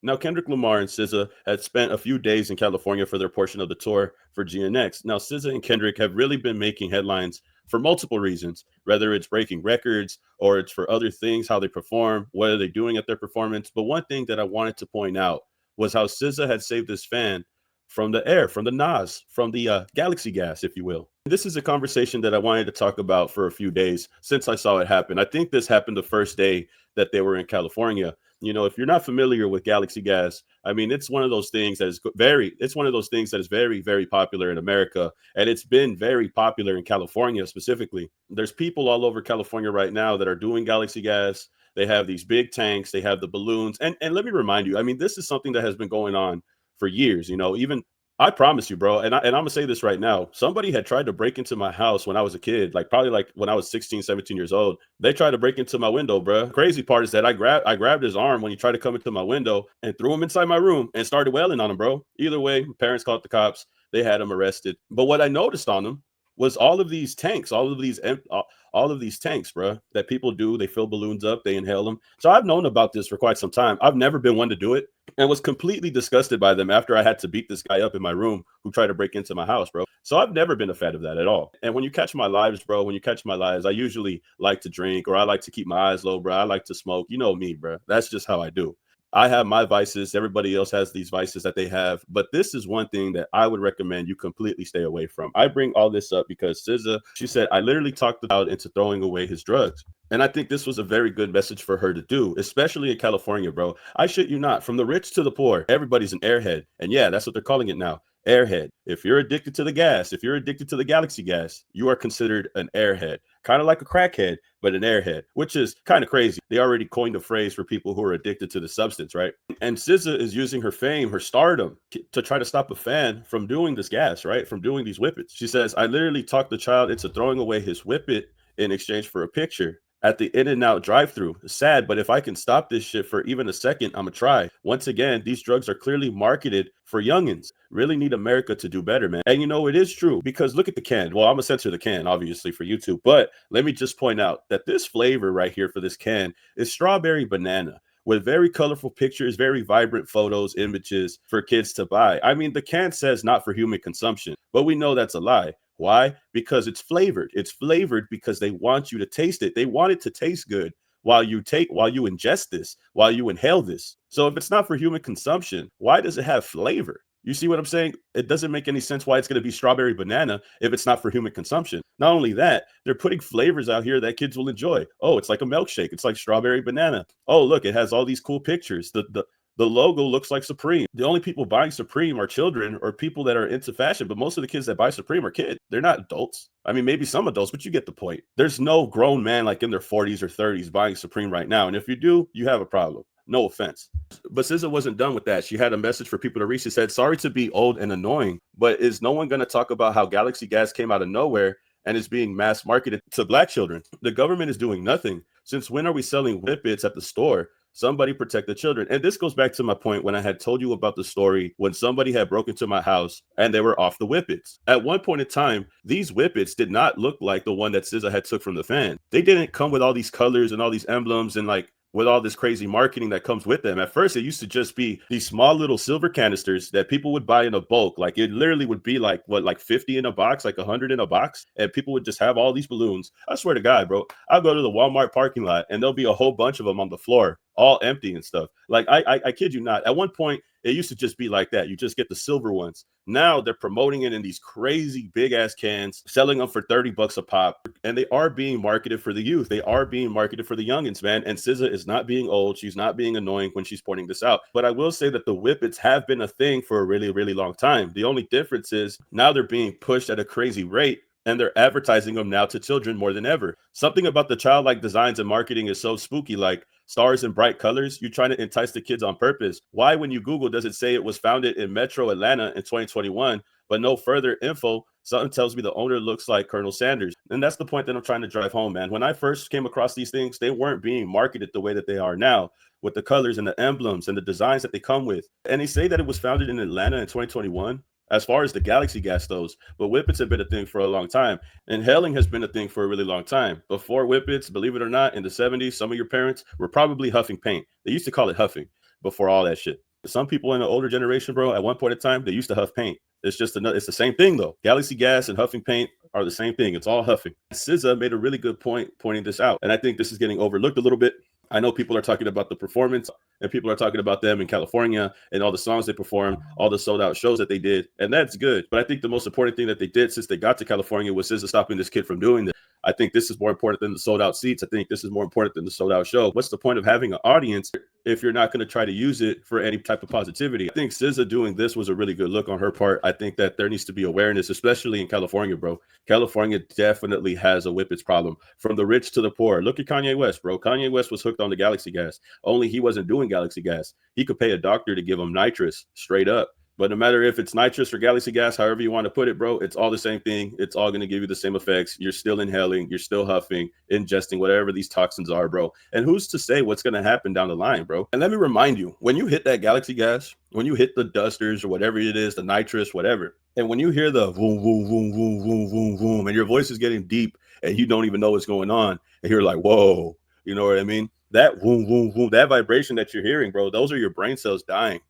Now, Kendrick Lamar and SZA had spent a few days in California for their portion of the tour for GNX. Now, SZA and Kendrick have really been making headlines for multiple reasons, whether it's breaking records or it's for other things, how they perform, what are they doing at their performance. But one thing that I wanted to point out was how SZA had saved this fan from the air, from the Nas, from the galaxy gas, if you will. This is a conversation that I wanted to talk about for a few days since I saw it happen. I think this happened the first day that they were in California. You know, if you're not familiar with galaxy gas, I mean, it's one of those things that is it's one of those things that is very, very popular in America. And it's been very popular in California specifically. There's people all over California right now that are doing galaxy gas. They have these big tanks, they have the balloons. And let me remind you, I mean, this is something that has been going on for years, you know, even I promise you, bro. And I'm gonna say this right now. Somebody had tried to break into my house when I was a kid, like probably like when I was 16, 17 years old. They tried to break into my window, bro. Crazy part is that I grabbed his arm when he tried to come into my window and threw him inside my room and started wailing on him, bro. Either way, my parents called the cops. They had him arrested. But what I noticed on him was all of these tanks, all of these tanks, bro, that people do. They fill balloons up, they inhale them. So I've known about this for quite some time. I've never been one to do it and was completely disgusted by them after I had to beat this guy up in my room who tried to break into my house, bro. So I've never been a fan of that at all. And when you catch my lives, bro, when you catch my lives, I usually like to drink or I like to keep my eyes low, bro. I like to smoke. You know me, bro. That's just how I do. I have my vices. Everybody else has these vices that they have. But this is one thing that I would recommend you completely stay away from. I bring all this up because SZA, she said, I literally talked the child into throwing away his drugs. And I think this was a very good message for her to do, especially in California, bro. I shit you not. From the rich to the poor, everybody's an airhead. And yeah, that's what they're calling it now. Airhead. If you're addicted to the gas, if you're addicted to the galaxy gas, you are considered an airhead. Kind of like a crackhead, but an airhead, which is kind of crazy. They already coined a phrase for people who are addicted to the substance, right? And SZA is using her fame, her stardom, to try to stop a fan from doing this gas, right? From doing these whippets. She says, I literally talked the child into throwing away his whippet in exchange for a picture at the In-N-Out drive-through. Sad, but if I can stop this shit for even a second, I'ma try. Once again, these drugs are clearly marketed for youngins. Really need America to do better, man. And you know, it is true because look at the can. Well, I'm gonna censor the can, obviously, for YouTube, but let me just point out that this flavor right here for this can is strawberry banana with very colorful pictures, very vibrant photos, images for kids to buy. I mean, the can says not for human consumption, but we know that's a lie. Why? Because it's flavored. It's flavored because they want you to taste it. They want it to taste good while you ingest this, while you inhale this. So if it's not for human consumption, why does it have flavor? You see what I'm saying? It doesn't make any sense why it's going to be strawberry banana if it's not for human consumption. Not only that, they're putting flavors out here that kids will enjoy. Oh, it's like a milkshake. It's like strawberry banana. Oh, look, it has all these cool pictures. The logo looks like Supreme. The only people buying Supreme are children or people that are into fashion, but most of the kids that buy Supreme are kids. They're not adults. I mean, maybe some adults, but you get the point. There's no grown man like in their 40s or 30s buying Supreme right now. And if you do, you have a problem. No offense. But SZA wasn't done with that. She had a message for people to reach. She said, sorry to be old and annoying, but is no one going to talk about how Galaxy Gas came out of nowhere and is being mass marketed to black children? The government is doing nothing. Since when are we selling whippets at the store? Somebody protect the children. And this goes back to my point when I had told you about the story when somebody had broken into my house and they were off the whippets. At one point in time, these whippets did not look like the one that SZA had took from the fan. They didn't come with all these colors and all these emblems and like with all this crazy marketing that comes with them. At first, it used to just be these small little silver canisters that people would buy in a bulk. Like it literally would be like, what, like 50 in a box, like 100 in a box. And people would just have all these balloons. I swear to God, bro, I'll go to the Walmart parking lot and there'll be a whole bunch of them on the floor, all empty and stuff. Like I kid you not. At one point, it used to just be like that. You just get the silver ones. Now they're promoting it in these crazy big ass cans, selling them for 30 bucks a pop. And they are being marketed for the youth. They are being marketed for the youngins, man. And SZA is not being old. She's not being annoying when she's pointing this out. But I will say that the whippets have been a thing for a really, really long time. The only difference is now they're being pushed at a crazy rate. And they're advertising them now to children more than ever. Something about the childlike designs and marketing is so spooky, like stars and bright colors. You're trying to entice the kids on purpose. Why, when you Google, does it say it was founded in Metro Atlanta in 2021, but no further info? Something tells me the owner looks like Colonel Sanders. And that's the point that I'm trying to drive home, man. When I first came across these things, they weren't being marketed the way that they are now, with the colors and the emblems and the designs that they come with. And they say that it was founded in Atlanta in 2021. As far as the galaxy gas goes, but whippets have been a thing for a long time. Inhaling has been a thing for a really long time. Before whippets, believe it or not, in the 70s, some of your parents were probably huffing paint. They used to call it huffing before all that shit. Some people in the older generation, bro, at one point in time, they used to huff paint. It's just another, it's the same thing though. Galaxy gas and huffing paint are the same thing. It's all huffing. SZA made a really good point pointing this out. And I think this is getting overlooked a little bit. I know people are talking about the performance and people are talking about them in California and all the songs they performed, all the sold out shows that they did. And that's good. But I think the most important thing that they did since they got to California was SZA stopping this kid from doing this. I think this is more important than the sold out seats. I think this is more important than the sold out show. What's the point of having an audience if you're not going to try to use it for any type of positivity? I think SZA doing this was a really good look on her part. I think that there needs to be awareness, especially in California, bro. California definitely has a whippets problem from the rich to the poor. Look at Kanye West, bro. Kanye West was hooked on the Galaxy gas. Only he wasn't doing Galaxy gas. He could pay a doctor to give him nitrous straight up. But no matter if it's nitrous or Galaxy gas, however you want to put it, bro, it's all the same thing. It's all going to give you the same effects. You're still inhaling, you're still huffing, ingesting whatever these toxins are, bro. And who's to say what's going to happen down the line, bro? And let me remind you, when you hit that Galaxy gas, when you hit the dusters or whatever it is, the nitrous, whatever, and when you hear the boom, boom, boom, boom, boom, boom, boom, and your voice is getting deep and you don't even know what's going on, and you're like, whoa, you know what I mean? That boom, boom, boom, that vibration that you're hearing, bro, those are your brain cells dying.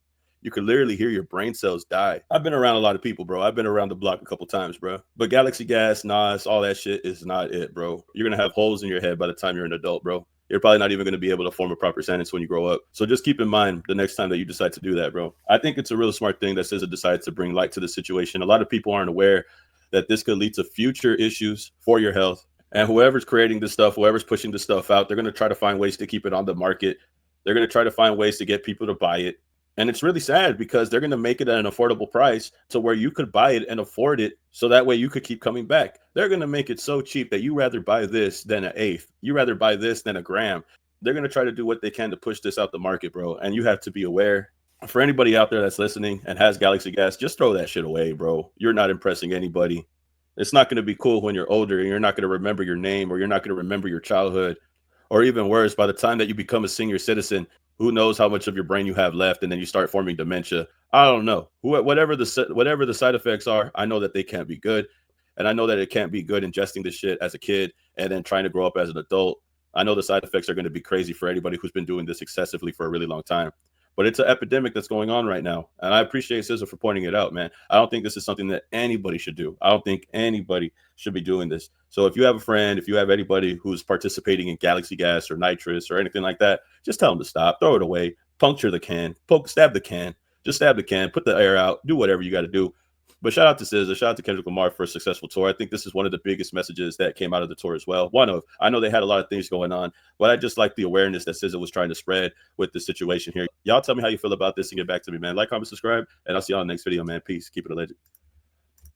You can literally hear your brain cells die. I've been around a lot of people, bro. I've been around the block a couple times, bro. But Galaxy gas, Nas, all that shit is not it, bro. You're going to have holes in your head by the time you're an adult, bro. You're probably not even going to be able to form a proper sentence when you grow up. So just keep in mind the next time that you decide to do that, bro. I think it's a really smart thing that SZA decided to bring light to the situation. A lot of people aren't aware that this could lead to future issues for your health. And whoever's creating this stuff, whoever's pushing this stuff out, they're going to try to find ways to keep it on the market. They're going to try to find ways to get people to buy it. And it's really sad because they're going to make it at an affordable price to where you could buy it and afford it. So that way you could keep coming back. They're going to make it so cheap that you rather buy this than an eighth. You rather buy this than a gram. They're going to try to do what they can to push this out the market, bro. And you have to be aware. For anybody out there that's listening and has Galaxy gas, just throw that shit away, bro. You're not impressing anybody. It's not going to be cool when you're older and you're not going to remember your name or you're not going to remember your childhood. Or even worse, by the time that you become a senior citizen, who knows how much of your brain you have left, and then you start forming dementia. I don't know. Whatever the side effects are, I know that they can't be good. And I know that it can't be good ingesting this shit as a kid and then trying to grow up as an adult. I know the side effects are going to be crazy for anybody who's been doing this excessively for a really long time. But it's an epidemic that's going on right now. And I appreciate SZA for pointing it out, man. I don't think this is something that anybody should do. I don't think anybody should be doing this. So if you have a friend, if you have anybody who's participating in Galaxy gas or nitrous or anything like that, just tell them to stop, throw it away, puncture the can, stab the can, just stab the can, put the air out, do whatever you got to do. But shout out to SZA, shout out to Kendrick Lamar for a successful tour. I think this is one of the biggest messages that came out of the tour as well. I know they had a lot of things going on, but I just like the awareness that SZA was trying to spread with the situation here. Y'all tell me how you feel about this and get back to me, man. Like, comment, subscribe, and I'll see y'all in the next video, man. Peace. Keep it a legend.